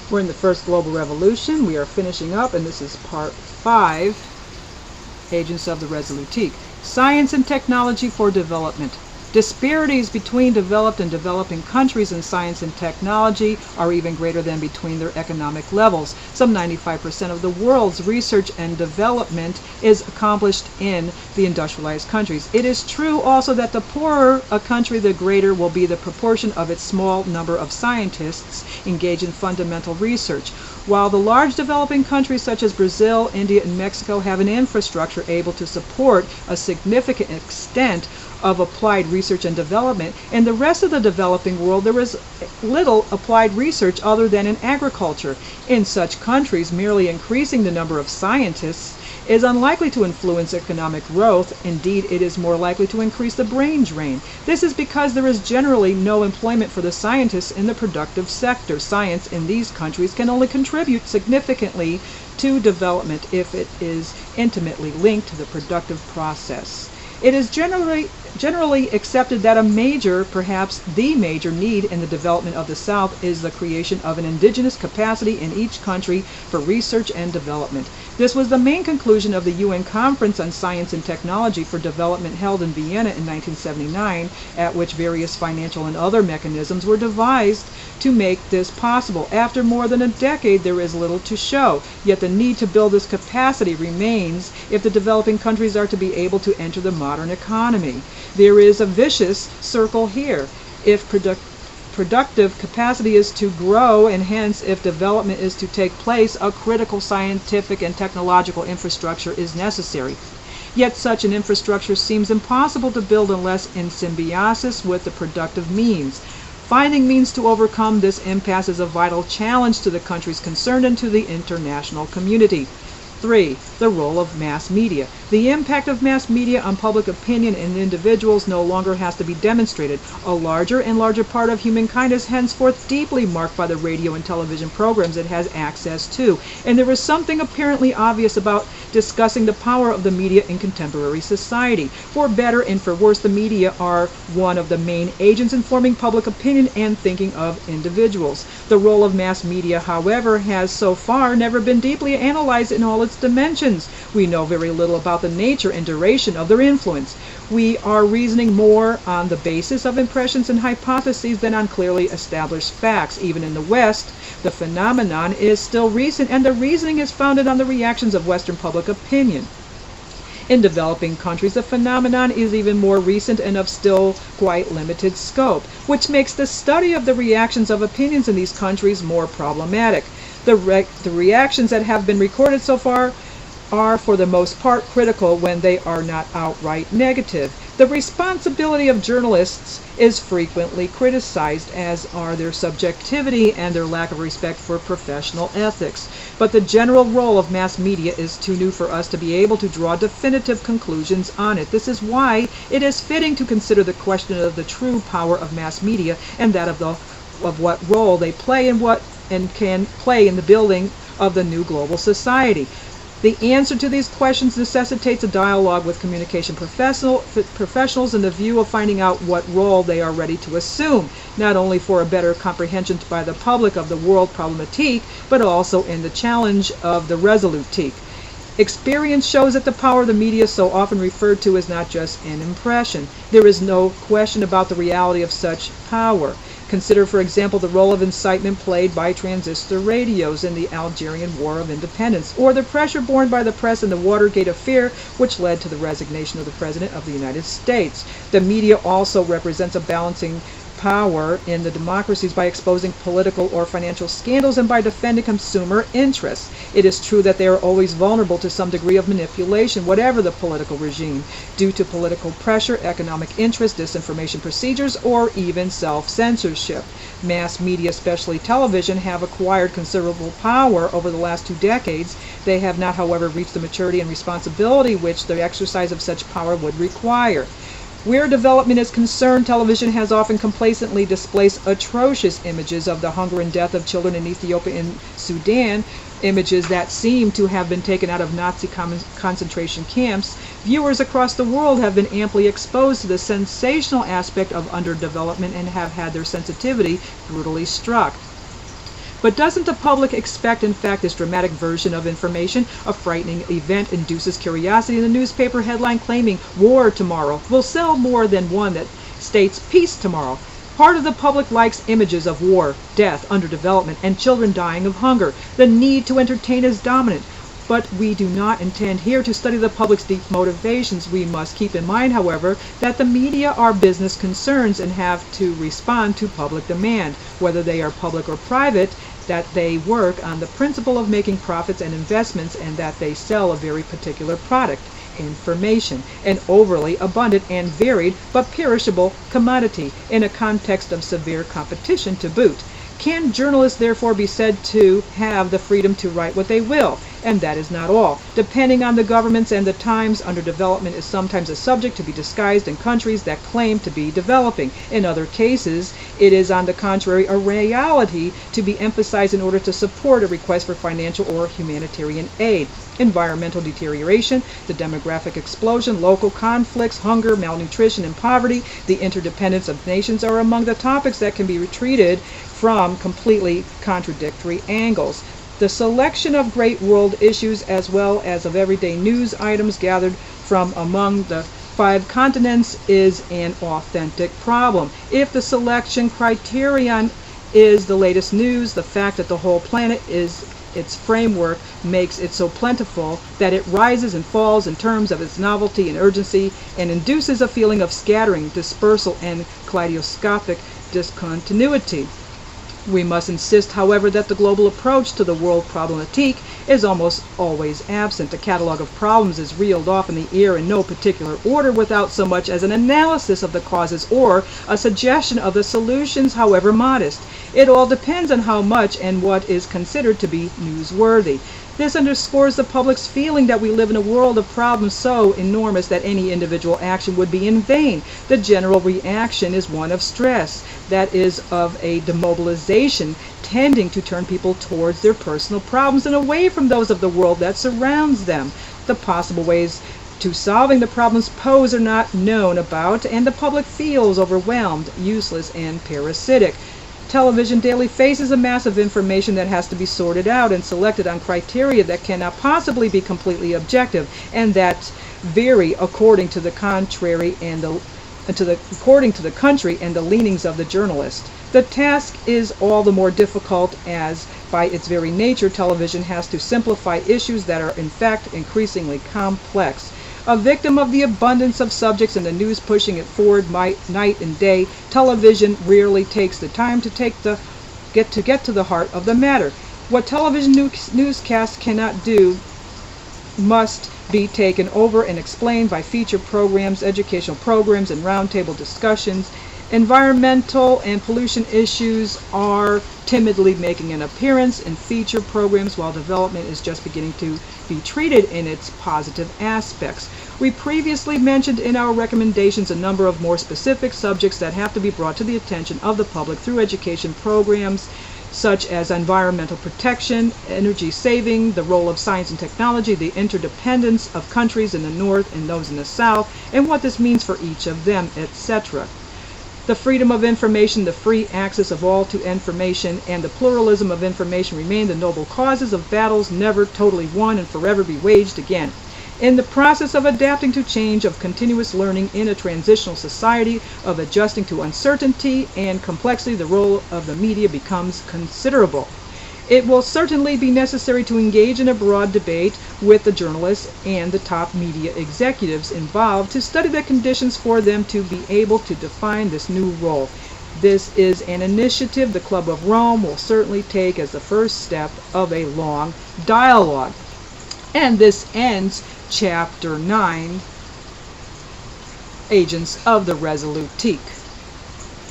We're in the first global revolution. We are finishing up, and this is part 5, Agents of the Resolutique. Science and technology for development. Disparities between developed and developing countries in science and technology are even greater than between their economic levels. Some 95% of the world's research and development is accomplished in the industrialized countries. It is true also that the poorer a country, the greater will be the proportion of its small number of scientists engaged in fundamental research. While the large developing countries such as Brazil, India, and Mexico have an infrastructure able to support a significant extent of applied research and development, in the rest of the developing world there is little applied research other than in agriculture. In such countries, merely increasing the number of scientists is unlikely to influence economic growth. Indeed, it is more likely to increase the brain drain. This is because there is generally no employment for the scientists in the productive sector. Science in these countries can only contribute significantly to development if it is intimately linked to the productive process. It is generally accepted that a major, perhaps the major need in the development of the South is the creation of an indigenous capacity in each country for research and development. This was the main conclusion of the UN Conference on Science and Technology for Development held in Vienna in 1979, at which various financial and other mechanisms were devised to make this possible. After more than a decade, there is little to show, yet the need to build this capacity remains if the developing countries are to be able to enter the modern economy. There is a vicious circle here. If productive capacity is to grow, and hence if development is to take place, a critical scientific and technological infrastructure is necessary. Yet such an infrastructure seems impossible to build unless in symbiosis with the productive means. Finding means to overcome this impasse is a vital challenge to the countries concerned and to the international community. 3. The role of mass media. The impact of mass media on public opinion and individuals no longer has to be demonstrated. A larger and larger part of humankind is henceforth deeply marked by the radio and television programs it has access to, and there is something apparently obvious about discussing the power of the media in contemporary society. For better and for worse, the media are one of the main agents in forming public opinion and thinking of individuals. The role of mass media, however, has so far never been deeply analyzed in all its dimensions. We know very little about the nature and duration of their influence. We are reasoning more on the basis of impressions and hypotheses than on clearly established facts. Even in the West, the phenomenon is still recent, and the reasoning is founded on the reactions of Western public opinion. In developing countries, the phenomenon is even more recent and of still quite limited scope, which makes the study of the reactions of opinions in these countries more problematic. The reactions that have been recorded so far are for the most part critical when they are not outright negative. The responsibility of journalists is frequently criticized, as are their subjectivity and their lack of respect for professional ethics. But the general role of mass media is too new for us to be able to draw definitive conclusions on it. This is why it is fitting to consider the question of the true power of mass media and that of what role they play and can play in the building of the new global society. The answer to these questions necessitates a dialogue with communication professionals in the view of finding out what role they are ready to assume, not only for a better comprehension by the public of the world problematique, but also in the challenge of the resolutique. Experience shows that the power of the media so often referred to is not just an impression. There is no question about the reality of such power. Consider, for example, the role of incitement played by transistor radios in the Algerian War of Independence, or the pressure borne by the press in the Watergate affair, which led to the resignation of the President of the United States. The media also represents a balancing power in the democracies by exposing political or financial scandals and by defending consumer interests. It is true that they are always vulnerable to some degree of manipulation, whatever the political regime, due to political pressure, economic interest, disinformation procedures, or even self-censorship. Mass media, especially television, have acquired considerable power over the last 2 decades. They have not, however, reached the maturity and responsibility which the exercise of such power would require. Where development is concerned, television has often complacently displayed atrocious images of the hunger and death of children in Ethiopia and Sudan, images that seem to have been taken out of Nazi concentration camps. Viewers across the world have been amply exposed to the sensational aspect of underdevelopment and have had their sensitivity brutally struck. But doesn't the public expect, in fact, this dramatic version of information? A frightening event induces curiosity, and the newspaper headline claiming war tomorrow will sell more than one that states peace tomorrow. Part of the public likes images of war, death, underdevelopment, and children dying of hunger. The need to entertain is dominant. But we do not intend here to study the public's deep motivations. We must keep in mind, however, that the media are business concerns and have to respond to public demand, whether they are public or private, that they work on the principle of making profits and investments, and that they sell a very particular product, information, an overly abundant and varied but perishable commodity in a context of severe competition to boot. Can journalists therefore be said to have the freedom to write what they will? And that is not all. Depending on the governments and the times, underdevelopment is sometimes a subject to be disguised in countries that claim to be developing. In other cases, it is on the contrary a reality to be emphasized in order to support a request for financial or humanitarian aid. Environmental deterioration, the demographic explosion, local conflicts, hunger, malnutrition, and poverty, the interdependence of nations are among the topics that can be treated from completely contradictory angles. The selection of great world issues as well as of everyday news items gathered from among the 5 continents is an authentic problem. If the selection criterion is the latest news, the fact that the whole planet is its framework makes it so plentiful that it rises and falls in terms of its novelty and urgency and induces a feeling of scattering, dispersal, and kaleidoscopic discontinuity. We must insist, however, that the global approach to the world problematique is almost always absent. A catalog of problems is reeled off in the air in no particular order without so much as an analysis of the causes or a suggestion of the solutions, however modest. It all depends on how much and what is considered to be newsworthy. This underscores the public's feeling that we live in a world of problems so enormous that any individual action would be in vain. The general reaction is one of stress, that is, of a demobilization, tending to turn people towards their personal problems and away from those of the world that surrounds them. The possible ways to solving the problems posed are not known about, and the public feels overwhelmed, useless, and parasitic. Television daily faces a mass of information that has to be sorted out and selected on criteria that cannot possibly be completely objective, and that vary according to the country and the leanings of the journalist. The task is all the more difficult as, by its very nature, television has to simplify issues that are in fact increasingly complex. A victim of the abundance of subjects and the news pushing it forward night and day, television rarely takes the time to get to the heart of the matter. What television newscasts cannot do must be taken over and explained by feature programs, educational programs, and roundtable discussions. Environmental and pollution issues are timidly making an appearance in feature programs while development is just beginning to be treated in its positive aspects. We previously mentioned in our recommendations a number of more specific subjects that have to be brought to the attention of the public through education programs, such as environmental protection, energy saving, the role of science and technology, the interdependence of countries in the north and those in the south, and what this means for each of them, etc. The freedom of information, the free access of all to information, and the pluralism of information remain the noble causes of battles never totally won and forever be waged again. In the process of adapting to change, of continuous learning in a transitional society, of adjusting to uncertainty and complexity, the role of the media becomes considerable. It will certainly be necessary to engage in a broad debate with the journalists and the top media executives involved to study the conditions for them to be able to define this new role. This is an initiative the Club of Rome will certainly take as the first step of a long dialogue. And this ends Chapter 9, Agents of the Resolute Teak.